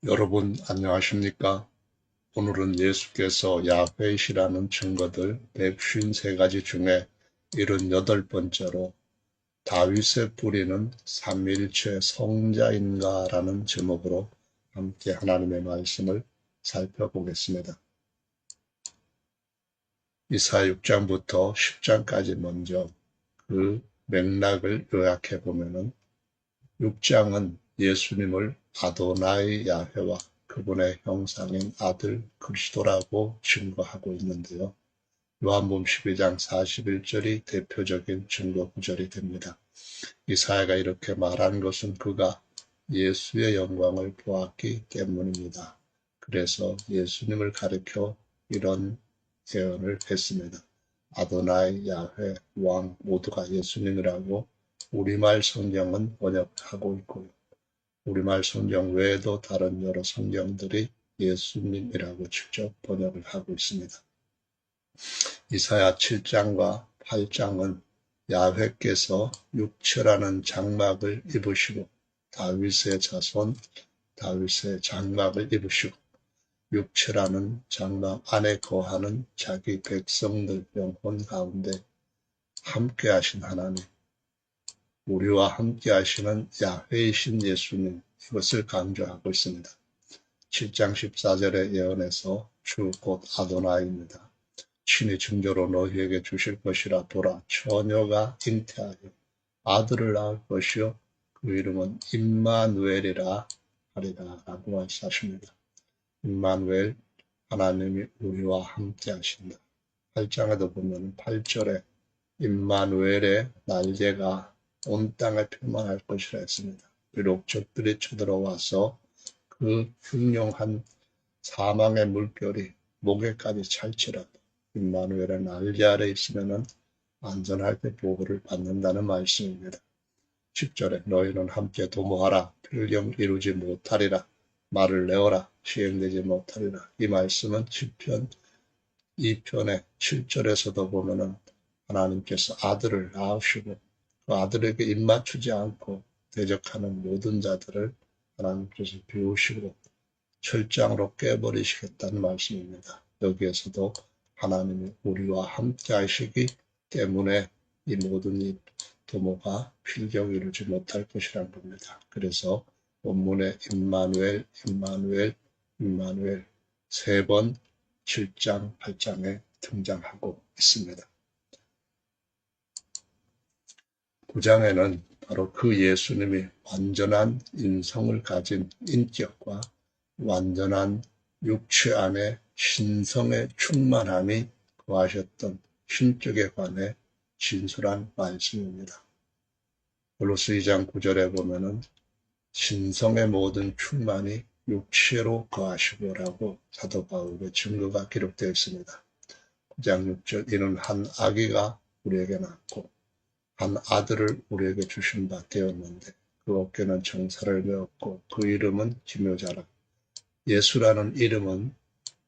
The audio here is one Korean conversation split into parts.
여러분 안녕하십니까? 오늘은 예수께서 야훼시라는 증거들 153가지 중에 78번째로 다윗의 뿌리는 삼위일체 성자인가 라는 제목으로 함께 하나님의 말씀을 살펴보겠습니다. 이사야 6장부터 10장까지 먼저 그 맥락을 요약해 보면은 6장은 예수님을 아도나이 야훼와 그분의 형상인 아들 그리스도라고 증거하고 있는데요. 요한복음 12장 41절이 대표적인 증거 구절이 됩니다. 이사야가 이렇게 말한 것은 그가 예수의 영광을 보았기 때문입니다. 그래서 예수님을 가리켜 이런 예언을 했습니다. 아도나이, 야훼, 왕 모두가 예수님이라고 우리말 성경은 번역하고 있고요. 우리말 성경 외에도 다른 여러 성경들이 예수님이라고 직접 번역을 하고 있습니다. 이사야 7장과 8장은 야훼께서 육체라는 장막을 입으시고 다윗의 자손, 다윗의 장막을 입으시고 육체라는 장막 안에 거하는 자기 백성들 영혼 가운데 함께하신 하나님, 우리와 함께 하시는 야훼이신 예수님, 이것을 강조하고 있습니다. 7장 14절의 예언에서 주 곧 아도나이입니다. 친히 증조로 너희에게 주실 것이라. 보라, 처녀가 잉태하여 아들을 낳을 것이요 그 이름은 임마누엘이라 하리라 라고 말씀하십니다. 임마누엘, 하나님이 우리와 함께 하신다. 8장에도 보면 8절에 임마누엘의 날개가 온 땅에 펼만할 것이라 했습니다. 비록 적들이 쳐들어와서 그 흉룡한 사망의 물결이 목에까지 찰지라도 임마누엘의 날개 아래 있으면 안전할 때 보호를 받는다는 말씀입니다. 10절에 너희는 함께 도모하라. 필경 이루지 못하리라. 말을 내어라. 시행되지 못하리라. 이 말씀은 시편 2편의 7절에서도 보면은 하나님께서 아들을 낳으시고 그 아들에게 입맞추지 않고 대적하는 모든 자들을 하나님께서 비우시고 철장으로 깨버리시겠다는 말씀입니다. 여기에서도 하나님이 우리와 함께 하시기 때문에 이 모든 이 도모가 필경 이루지 못할 것이란 겁니다. 그래서 본문에 임마누엘, 임마누엘, 임마누엘 세 번 7장, 8장에 등장하고 있습니다. 9장에는 바로 그 예수님이 완전한 인성을 가진 인격과 완전한 육체 안에 신성의 충만함이 거하셨던 신격에 관해 진술한 말씀입니다. 골로새 2장 9절에 보면은 신성의 모든 충만이 육체로 거하시고라고 사도 바울의 증거가 기록되어 있습니다. 9장 6절 이는 한 아기가 우리에게 낳고 한 아들을 우리에게 주신 바 되었는데 그 어깨는 정사를 메었고 그 이름은 기묘자라. 예수라는 이름은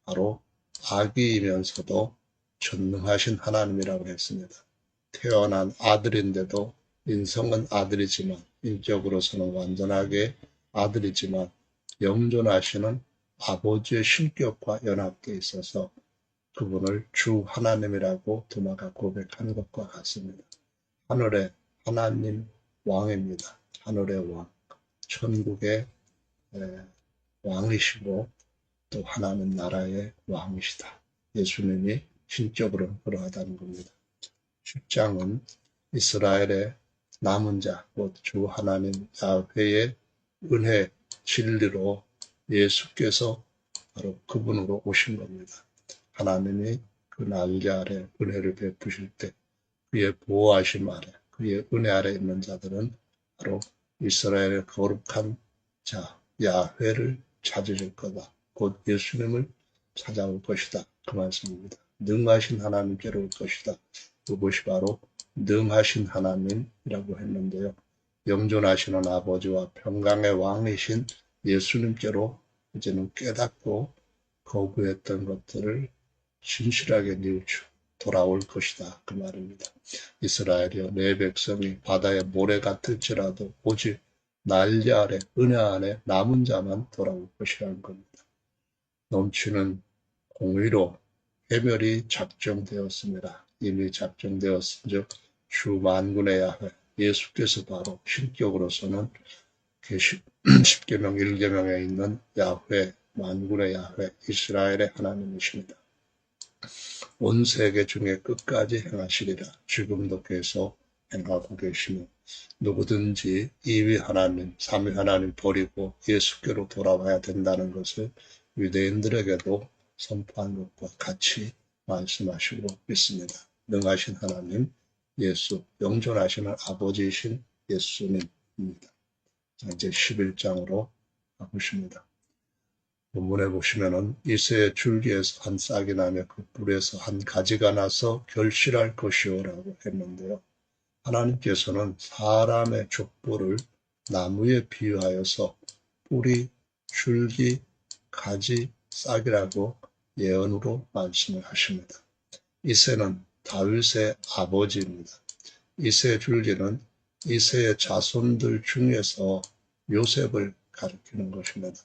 바로 아기이면서도 전능하신 하나님이라고 했습니다. 태어난 아들인데도 인성은 아들이지만 인격으로서는 완전하게 아들이지만 영존하시는 아버지의 신격과 연합되어 있어서 그분을 주 하나님이라고 도마가 고백하는 것과 같습니다. 하늘의 하나님 왕입니다. 하늘의 왕, 천국의 왕이시고 또 하나님 나라의 왕이시다. 예수님이 신적으로 그러하다는 겁니다. 10장은 이스라엘의 남은 자, 곧 주 하나님 야훼의 은혜, 진리로 예수께서 바로 그분으로 오신 겁니다. 하나님이 그 날개 아래 은혜를 베푸실 때 그의 보호하심 아래, 그의 은혜 아래 있는 자들은 바로 이스라엘의 거룩한 자, 야훼를 찾으실 거다. 곧 예수님을 찾아올 것이다. 그 말씀입니다. 능하신 하나님께로 올 것이다. 그것이 바로 능하신 하나님이라고 했는데요. 영존하시는 아버지와 평강의 왕이신 예수님께로 이제는 깨닫고 거부했던 것들을 진실하게 뉘우쳐 돌아올 것이다. 그 말입니다. 이스라엘이여 내 백성이 바다의 모래 같을지라도 오직 난리 아래 은혜 안에 남은 자만 돌아올 것이라는 겁니다. 넘치는 공의로 해멸이 작정되었습니다. 이미 작정되었은즉 주 만군의 야훼 예수께서 바로 신격으로서는 10계명 1계명에 있는 야훼 만군의 야훼 이스라엘의 하나님이십니다. 온 세계 중에 끝까지 행하시리라. 지금도 계속 행하고 계시며 누구든지 이위 하나님, 삼위 하나님 버리고 예수께로 돌아와야 된다는 것을 유대인들에게도 선포한 것과 같이 말씀하시고 있습니다. 능하신 하나님, 예수, 영존하시는 아버지이신 예수님입니다. 자, 이제 11장으로 가보십니다. 본문에 보시면은 이새의 줄기에서 한 싹이 나며 그 뿔에서 한 가지가 나서 결실할 것이요라고 했는데요. 하나님께서는 사람의 족보를 나무에 비유하여서 뿌리, 줄기, 가지, 싹이라고 예언으로 말씀을 하십니다. 이새는 다윗의 아버지입니다. 이새의 줄기는 이새의 자손들 중에서 요셉을 가리키는 것입니다.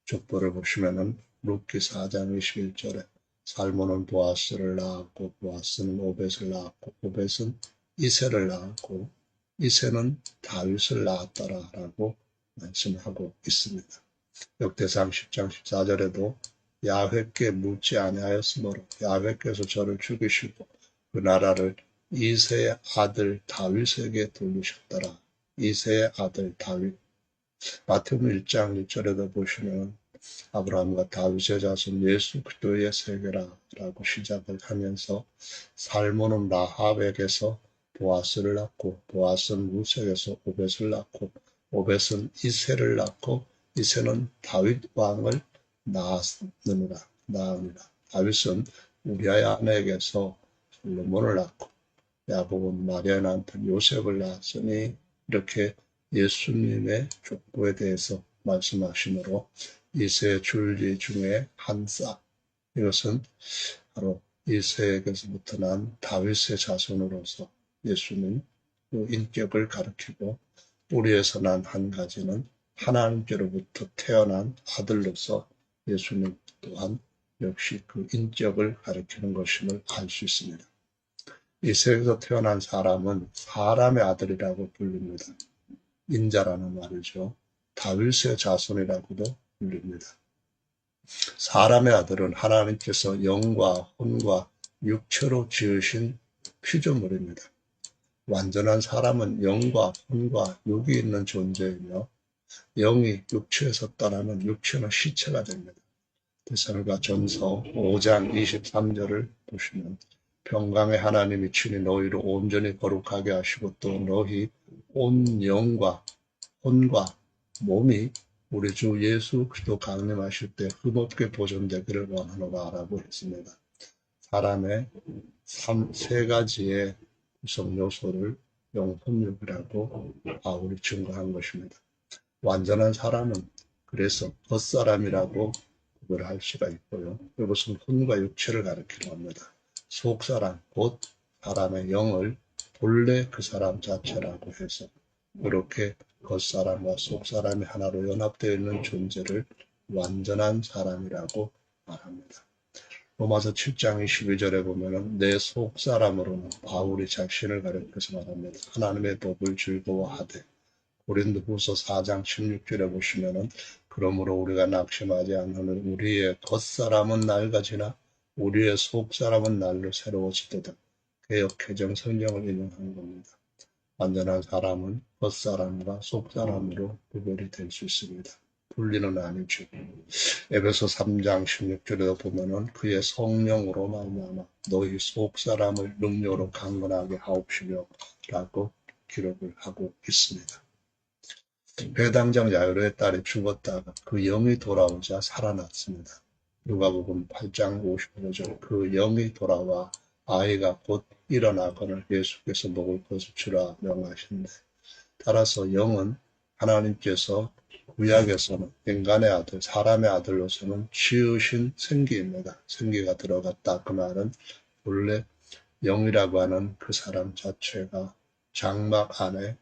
족보를 보시면은 룻기 4장 21절에 살몬은 보아스를 낳았고 보아스는 오벳을 낳았고 오벳은 이새를 낳았고 이새는 다윗을 낳았더라라고 말씀하고 있습니다. 역대상 10장 14절에도 야훼께 묻지 아니하였으므로 야훼께서 저를 죽이시고 그 나라를 이새의 아들 다윗에게 돌리셨더라. 이새의 아들 다윗. 마태복음 1장 1절에도 보시면 아브라함과 다윗의 자손 예수 그리스도의 세계라라고 시작을 하면서 살몬은 라합에게서 보아스를 낳고 보아스는 루sek에서 오벳을 낳고 오벳은 이새를 낳고 이새는 다윗 왕을 낳으니라. 다윗은 우리아의 아내에게서 솔로몬을 낳고 야곱은 마리아의 남편 요셉을 낳았으니 이렇게 예수님의 족보에 대해서 말씀하시므로 이새의 줄기 중에 한 싹, 이것은 바로 이새에게서부터 난 다윗의 자손으로서 예수님 그 인격을 가리키고 뿌리에서 난 한 가지는 하나님께로부터 태어난 아들로서 예수님 또한 역시 그 인격을 가리키는 것임을 알 수 있습니다. 이새에서 태어난 사람은 사람의 아들이라고 불립니다. 인자라는 말이죠. 다윗의 자손이라고도 불립니다. 사람의 아들은 하나님께서 영과 혼과 육체로 지으신 피조물입니다. 완전한 사람은 영과 혼과 육이 있는 존재이며 영이 육체에서 떠나면 육체는 시체가 됩니다. 데살로니가 전서 5장 23절을 보시면 평강의 하나님이 친히 너희를 온전히 거룩하게 하시고 또 너희 온 영과 혼과 몸이 우리 주 예수 그리스도 강림하실 때 흠없게 보존되기를 원하노라라고 했습니다. 사람의 세 가지의 구성 요소를 영혼육이라고 바울이 증거한 것입니다. 완전한 사람은 그래서 겉사람이라고 구별할 수가 있고요. 이것은 혼과 육체를 가리키려 합니다. 속사람, 곧 사람의 영을 본래 그 사람 자체라고 해서 그렇게 겉사람과 속사람이 하나로 연합되어 있는 존재를 완전한 사람이라고 말합니다. 로마서 7장 22절에 보면은 내 속사람으로는 바울이 자신을 가리켜서 말합니다. 하나님의 법을 즐거워하되 고린도후서 4장 16절에 보시면은 그러므로 우리가 낙심하지 않는 우리의 겉사람은 낡아지나 우리의 속사람은 날로 새로워지도다. 개역 개정 성경을 인용하는 겁니다. 완전한 사람은 겉사람과 속사람으로 구별이 될 수 있습니다. 분리는 아니죠. 에베소 3장 16절에도 보면은 그의 성령으로 말미암아 너희 속사람을 능력으로 강건하게 하옵시며 라고 기록을 하고 있습니다. 배당장 야이로의 딸이 죽었다가 그 영이 돌아오자 살아났습니다. 누가복음 8장 55절 그 영이 돌아와 아이가 곧 일어나거늘 예수께서 먹을 것을 주라 명하신대. 따라서 영은 하나님께서 구약에서는 인간의 아들, 사람의 아들로서는 지으신 생기입니다. 생기가 들어갔다. 그 말은 본래 영이라고 하는 그 사람 자체가 장막 안에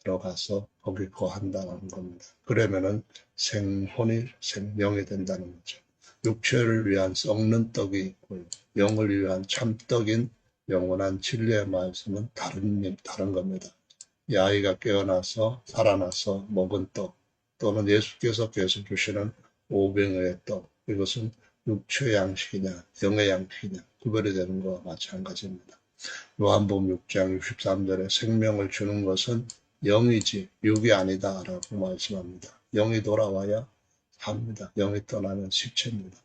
들어가서 거기 거한다는 겁니다. 그러면은 생명이 된다는 거죠. 육체를 위한 썩는 떡이 있고요. 영을 위한 참떡인 영원한 진리의 말씀은 다른 겁니다. 이 아이가 깨어나서 살아나서 먹은 떡 또는 예수께서 계속 주시는 오병의 떡 이것은 육체 양식이냐 영의 양식이냐 구별이 되는 것과 마찬가지입니다. 요한복음 6장 63절에 생명을 주는 것은 영이지 육이 아니다 라고 말씀합니다. 영이 돌아와야 삽니다. 영이 떠나면 시체입니다.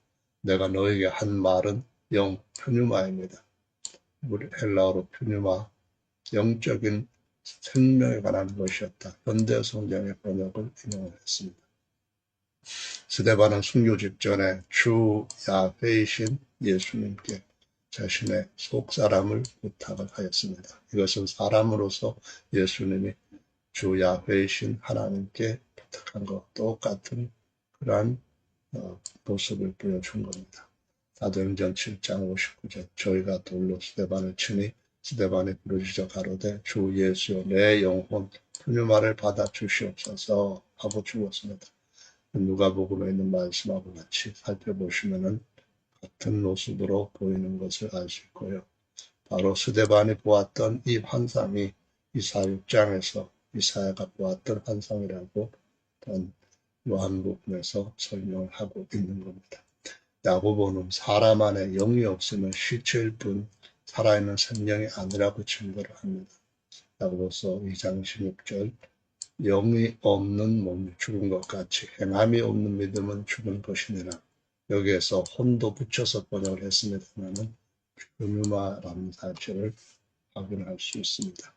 내가 너에게 한 말은 영 푸뉴마입니다. 우리 헬라어로 푸뉴마 영적인 생명에 관한 것이었다. 현대 성경의 번역을 인용했습니다. 스데반은 순교 직전에 주 야훼이신 예수님께 자신의 속사람을 부탁을 하였습니다. 이것은 사람으로서 예수님이 주 야훼이신 하나님께 부탁한 것 똑같은 그러한 모습을 보여준 겁니다. 사도행전 7장 59절 저희가 돌로 스데반을 치니 스데반이 부르짖어 가로되 주 예수여 내 영혼 푸뉴마를 받아 주시옵소서 하고 죽었습니다. 누가복음에 있는 말씀하고 같이 살펴보시면은 같은 모습으로 보이는 것을 알 수 있고요. 바로 스데반이 보았던 이 환상이 이사야 6장에서 이사야가 보았던 환상이라고 요한복음에서 설명을 하고 있는 겁니다. 야고보는 사람 안에 영이 없으면 시체일 뿐 살아있는 생명이 아니라고 증거를 합니다. 야고보서 2장 16절 영이 없는 몸이 죽은 것 같이 행함이 없는 믿음은 죽은 것이니라. 여기에서 혼도 붙여서 번역을 했습니다만은 푸뉴마라는 사실을 확인할 수 있습니다.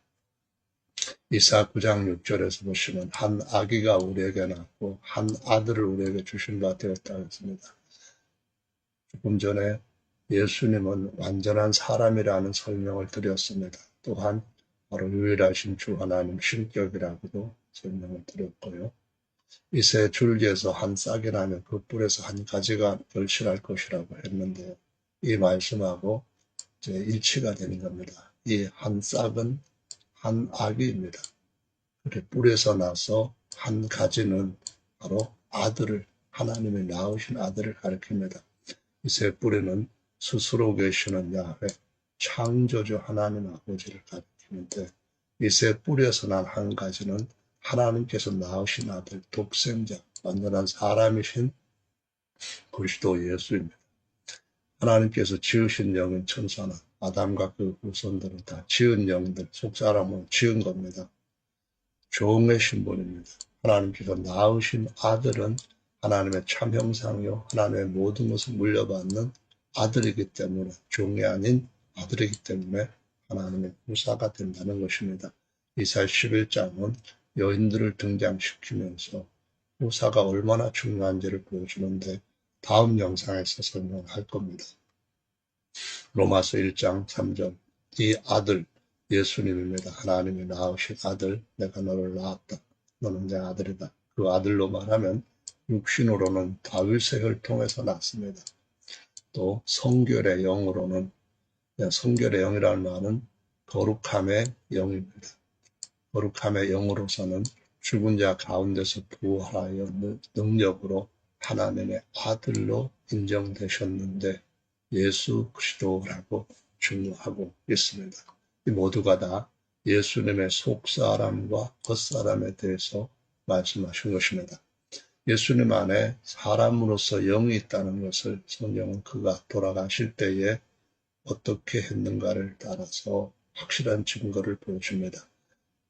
이사 9장 6절에서 보시면 한 아기가 우리에게 낳고 한 아들을 우리에게 주신 바 되었다 했습니다. 조금 전에 예수님은 완전한 사람이라는 설명을 드렸습니다. 또한 바로 유일하신 주 하나님 신격이라고도 설명을 드렸고요. 이새 줄기에서 한 싹이 나면 그 뿔에서 한 가지가 결실할 것이라고 했는데요. 이 말씀하고 이제 일치가 되는 겁니다. 이 한 싹은 한 아기입니다. 그렇게 뿔에서 나서 한 가지는 바로 아들을 하나님이 낳으신 아들을 가리킵니다. 이 세 뿌리는 스스로 계시는 야훼 창조주 하나님 아버지를 가리키는데 이 세 뿌리에서 난 한 가지는 하나님께서 낳으신 아들 독생자 완전한 사람이신 그리스도 예수입니다. 하나님께서 지으신 영인 천사는 아담과 그 후손들은 다 지은 영들 속사람으로 지은 겁니다. 종의 신분입니다. 하나님께서 낳으신 아들은 하나님의 참 형상이요 하나님의 모든 것을 물려받는 아들이기 때문에 종이 아닌 아들이기 때문에 하나님의 후사가 된다는 것입니다. 이사야 11장은 여인들을 등장시키면서 후사가 얼마나 중요한지를 보여주는데 다음 영상에서 설명할 겁니다. 로마서 1장 3절 이 아들 예수님입니다. 하나님이 낳으신 아들 내가 너를 낳았다. 너는 내 아들이다. 그 아들로 말하면 육신으로는 다윗의 혈통에서 낳습니다. 또 성결의 영으로는 성결의 영이라는 말은 거룩함의 영입니다. 거룩함의 영으로서는 죽은 자 가운데서 부활하여 능력으로 하나님의 아들로 인정되셨는데 예수 그리스도라고 증거하고 있습니다. 이 모두가 다 예수님의 속사람과 겉사람에 대해서 말씀하신 것입니다. 예수님 안에 사람으로서 영이 있다는 것을 성경은 그가 돌아가실 때에 어떻게 했는가를 따라서 확실한 증거를 보여줍니다.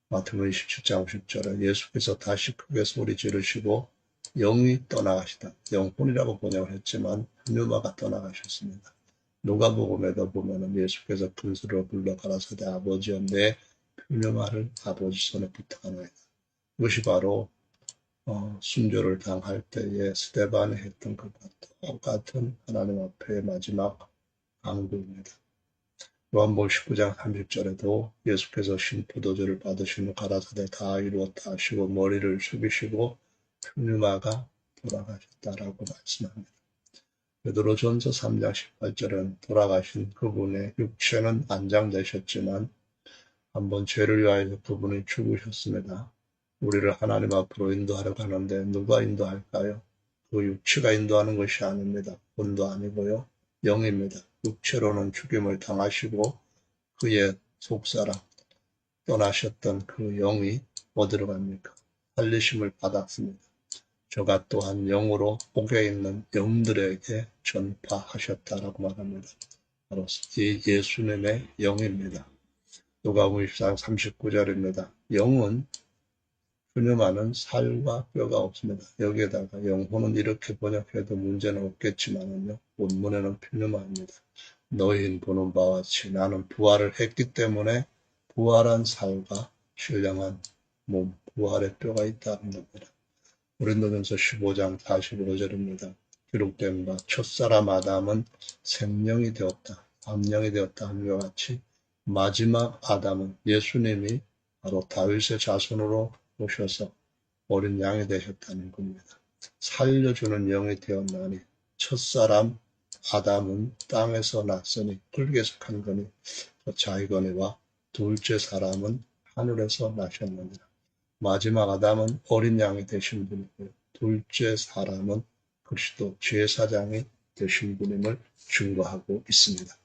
마태복음 27장 50절에 예수께서 다시 크게 소리 지르시고 영이 떠나가시다. 영혼이라고 번역을 했지만 푸뉴마가 떠나가셨습니다. 누가복음에도 보면은 예수께서 큰 소리로 불러 가라사대 아버지여 내 푸뉴마를 아버지 손에 부탁하나이다. 이것이 바로 순교를 당할 때에 스데반이 했던 것과 똑같은 하나님 앞에 마지막 강구입니다. 요한복음 19장 30절에도 예수께서 신포도주를 받으신 후 가라사대 다 이루었다 하시고 머리를 숙이시고 푸뉴마가 돌아가셨다라고 말씀합니다. 베드로전서 3장 18절은 돌아가신 그분의 육체는 안장되셨지만 한번 죄를 위하여 그분이 죽으셨습니다. 우리를 하나님 앞으로 인도하려 하는데 누가 인도할까요? 그 육체가 인도하는 것이 아닙니다.魂도 아니고요. 영입니다. 육체로는 죽임을 당하시고 그의 속사람 떠나셨던 그 영이 어디로 갑니까? 살리심을 받았습니다. 저가 또한 영으로 옥에 있는 영들에게 전파하셨다라고 말합니다. 바로 이 예수님의 영입니다. 누가복음 24장 39절입니다. 영은 푸념하는 살과 뼈가 없습니다. 여기에다가 영혼은 이렇게 번역해도 문제는 없겠지만요. 원문에는 푸념합니다. 너희는 보는 바와 같이 나는 부활을 했기 때문에 부활한 살과 신령한 몸, 부활의 뼈가 있다는 겁니다. 고린도전서 15장 45절입니다. 기록된 바 첫사람 아담은 생명이 되었다. 암령이 되었다 함과 같이 마지막 아담은 예수님이 바로 다윗의 자손으로 오셔서 어린 양이 되셨다는 겁니다. 살려주는 영이 되었나니 첫사람 아담은 땅에서 났으니 흙에서 간 거니 자이거니와 둘째 사람은 하늘에서 나셨느니라. 마지막 아담은 어린 양이 되신 분이고요. 둘째 사람은 그리스도 제사장이 되신 분임을 증거하고 있습니다.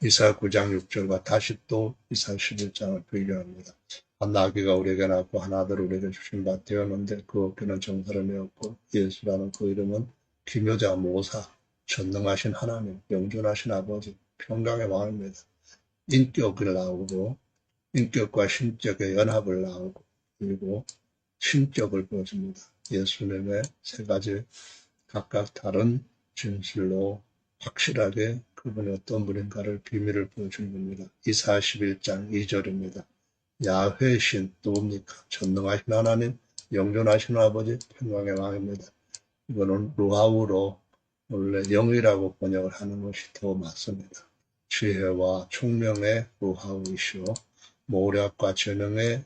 이사야 9장 6절과 다시 또 이사야 11장을 비교합니다. 한 나귀가 우리에게 낳고 한 아들을 우리에게 주신 바 되었는데 그 어깨는 정사를 메었고 예수라는 그 이름은 기묘자 모사 전능하신 하나님 영존하신 아버지 평강의 왕입니다. 인격을 나오고 인격과 신격의 연합을 나오고 그리고 신격을 보여줍니다. 예수님의 세 가지 각각 다른 진실로 확실하게 그분이 어떤 분인가를 비밀을 보여주는 겁니다. 이사야 11장 2절입니다. 야훼신 누굽니까? 전능하신 하나님, 영존하신 아버지, 평강의 왕입니다. 이거는 루하우로 원래 영이라고 번역을 하는 것이 더 맞습니다. 지혜와 총명의 루하우이시오, 모략과 재능의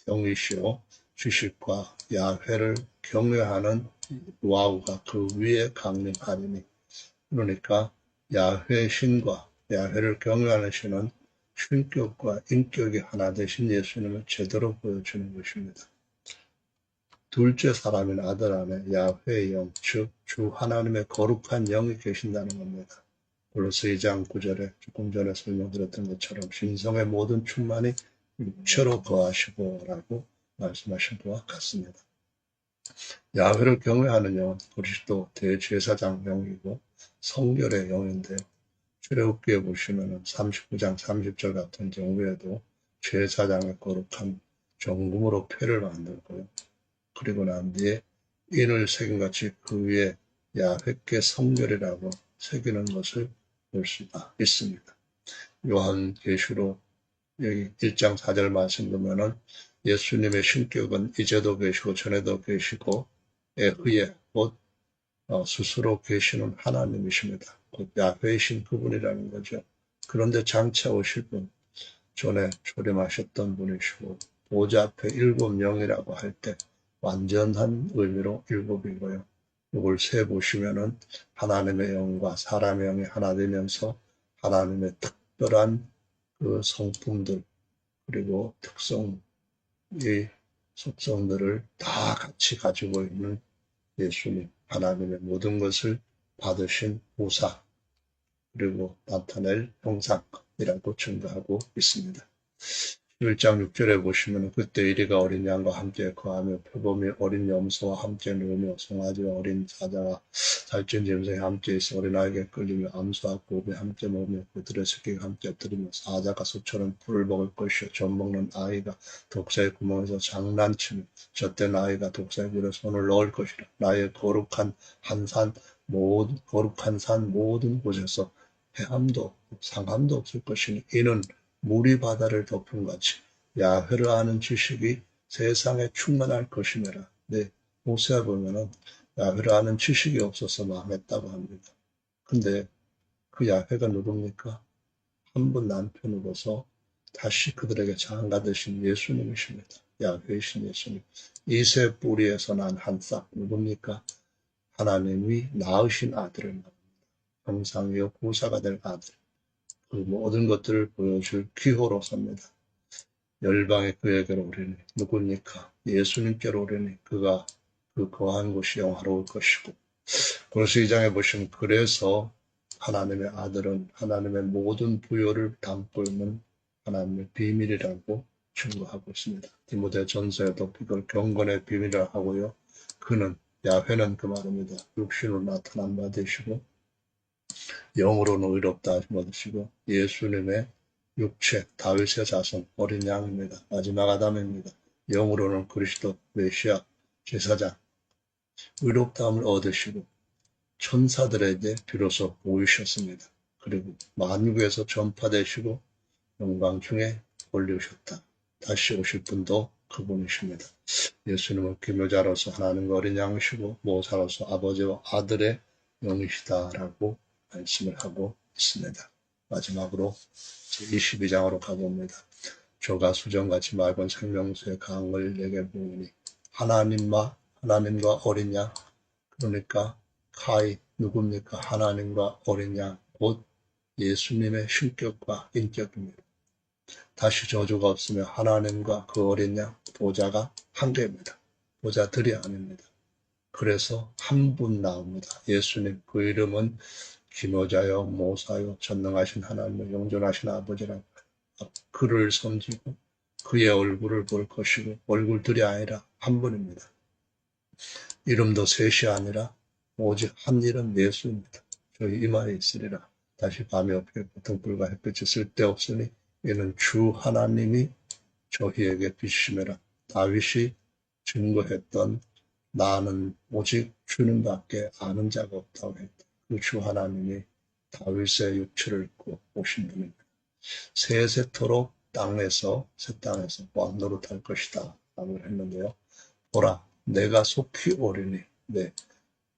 영이시오, 지식과 야훼를 경외하는 루하우가 그 위에 강림하리니 그러니까 야훼 신과 야훼를 경외하는 신은 신격과 인격이 하나 되신 예수님을 제대로 보여주는 것입니다. 둘째 사람인 아들 안에 야훼의 영, 즉 주 하나님의 거룩한 영이 계신다는 겁니다. 골로새 2장 9절에 조금 전에 설명드렸던 것처럼 신성의 모든 충만이 육체로 거하시고 라고 말씀하신 것과 같습니다. 야훼를 경외하는 영은 그리스도 대제사장 영이고 성결의 영인데요. 출애굽기에 보시면 39장 30절 같은 경우에도 제사장의 거룩한 정금으로 패를 만들고요. 그리고 난 뒤에 인을 새김같이 그 위에 야훼께 성결이라고 새기는 것을 볼 수가 있습니다. 요한계시록 여기 1장 4절 말씀 보면은 예수님의 신격은 이제도 계시고 전에도 계시고 후에 곧 스스로 계시는 하나님이십니다. 곧 야훼이신 그분이라는 거죠. 그런데 장차 오실 분, 전에 초림하셨던 분이시고 보좌 앞에 일곱 영이라고 할 때 완전한 의미로 일곱이고요. 이걸 세 보시면은 하나님의 영과 사람의 영이 하나 되면서 하나님의 특별한 그 성품들 그리고 특성, 이 속성들을 다 같이 가지고 있는 예수님, 하나님의 모든 것을 받으신 보사, 그리고 나타낼 형상이라고 증거하고 있습니다. 1장 6절에 보시면 그때 이리가 어린 양과 함께 거하며 표범이 어린 염소와 함께 누우며 송아지와 어린 사자와 살찐 짐승이 함께 있어 어린아이에게 끌리며 암소와 곱이 함께 먹으며 그들의 새끼가 함께 엎드리며 사자가 소처럼 풀을 먹을 것이요 젖 먹는 아이가 독사의 구멍에서 장난치며 젖된 아이가 독사의 물에 손을 넣을 것이라. 나의 거룩한 산 모든 곳에서 해함도 상함도 없을 것이니 이는 물이 바다를 덮은 같이 야훼를 아는 지식이 세상에 충만할 것이니라. 네, 모세에 보면은 야훼를 아는 지식이 없어서 망했다고 합니다. 근데 그 야훼가 누굽니까? 한 분 남편으로서 다시 그들에게 장가 되신 예수님이십니다. 야훼이신 예수님. 이세 뿌리에서 난 한 싹 누굽니까? 하나님이 낳으신 아들을 말합니다. 형상이요 구사가 될 아들. 그 모든 것들을 보여줄 기호로 섭니다. 열방이 그에게로 오리니 누굽니까? 예수님께로 오리니 그가 그 거한 곳이 영화로울 것이고. 그래서 이 장에 보시면 그래서 하나님의 아들은 하나님의 모든 부요를 담고 있는 하나님의 비밀이라고 증거하고 있습니다. 디모데 전서에도 이걸 경건의 비밀이라고 하고요. 그는 야훼는 그 말입니다. 육신으로 나타난 바 되시고 영으로는 의롭다 하신 바 되시고 예수님의 육체 다윗의 자손 어린 양입니다. 마지막 아담입니다. 영으로는 그리스도 메시아 제사장 의롭다함을 얻으시고 천사들에게 비로소 보이셨습니다. 그리고 만국에서 전파되시고 영광 중에 올리우셨다. 다시 오실 분도 그분이십니다. 예수님은 기묘자로서 하나님과 어린 양이시고 모사로서 아버지와 아들의 영이시다라고 말씀을 하고 있습니다. 마지막으로 제22장으로 가봅니다. 조가 수정같이 맑은 생명수의 강을 내게 부으니 하나님과 어린 양 그러니까 카이 누굽니까? 하나님과 어린 양 곧 예수님의 신격과 인격입니다. 다시 저주가 없으며 하나님과 그 어린 양 보좌가 한 개입니다. 보좌들이 아닙니다. 그래서 한 분 나옵니다. 예수님 그 이름은 기노자요 모사요 전능하신 하나님의 영존하신 아버지라고 그를 섬기고 그의 얼굴을 볼 것이고 얼굴들이 아니라 한 분입니다. 이름도 셋이 아니라 오직 한 이름 예수입니다. 저희 이마에 있으리라. 다시 밤이 없겠고 등불과 햇빛이 쓸데없으니 이는 주 하나님이 저희에게 비심이라. 다윗이 증거했던 나는 오직 주는 밖에 아는 자가 없다고 했다. 그 주 하나님이 다윗의 육체를 입고 오신 분입니다. 세세토록 새 땅에서 왕노릇할 것이다 라고 했는데요. 보라 내가 속히 오리니 네,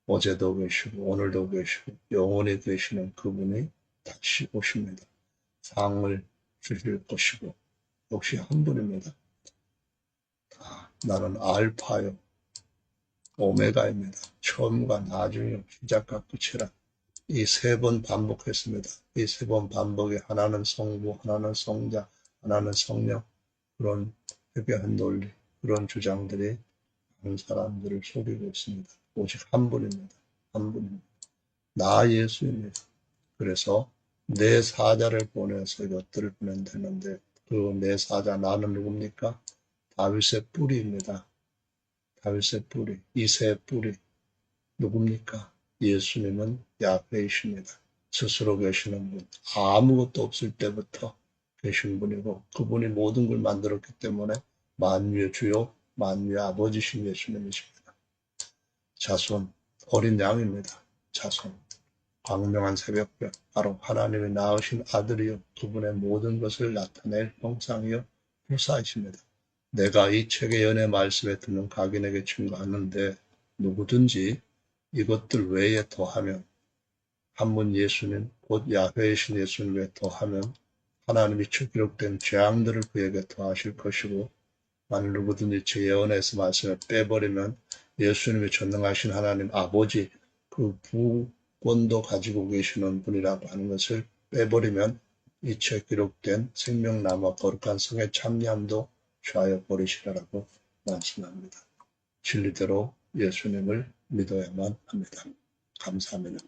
어제도 계시고 오늘도 계시고 영원히 계시는 그분이 다시 오십니다. 상을 주실 것이고 역시 한 분입니다. 나는 알파요 오메가입니다. 처음과 나중이요 시작과 끝이라 이 세 번 반복했습니다. 이 세 번 반복에 하나는 성부, 하나는 성자, 하나는 성령 그런 회개한 논리 그런 주장들이 많은 사람들을 속이고 있습니다. 오직 한 분입니다. 한 분입니다. 나 예수입니다. 그래서 내 사자를 보내서 이것들을 보낸다는데 그 내 사자 나는 누굽니까? 다윗의 뿌리입니다. 다윗의 뿌리, 이새의 뿌리 누굽니까? 예수님은 야훼이십니다. 스스로 계시는 분, 아무것도 없을 때부터 계신 분이고 그분이 모든 걸 만들었기 때문에 만유의 주요, 만유의 아버지신 예수님이십니다. 자손, 어린 양입니다. 자손, 광명한 새벽별, 바로 하나님의 낳으신 아들이요 그분의 모든 것을 나타낼 형상이요 후사이십니다. 내가 이 책의 연의 말씀에 듣는 각인에게 증거하는데 누구든지 이것들 외에 더하면 한 분 예수님 곧 야훼이신 예수님 외에 더하면 하나님이 기록된 재앙들을 그에게 더하실 것이고 만일 누구든지 제 예언에서 말씀을 빼버리면 예수님이 전능하신 하나님 아버지 그 부권도 가지고 계시는 분이라고 하는 것을 빼버리면 이 책 기록된 생명나무와 거룩한 성의 참여함도 좌여 버리시라고 말씀합니다. 진리대로 예수님을 믿어야만 합니다. 감사합니다.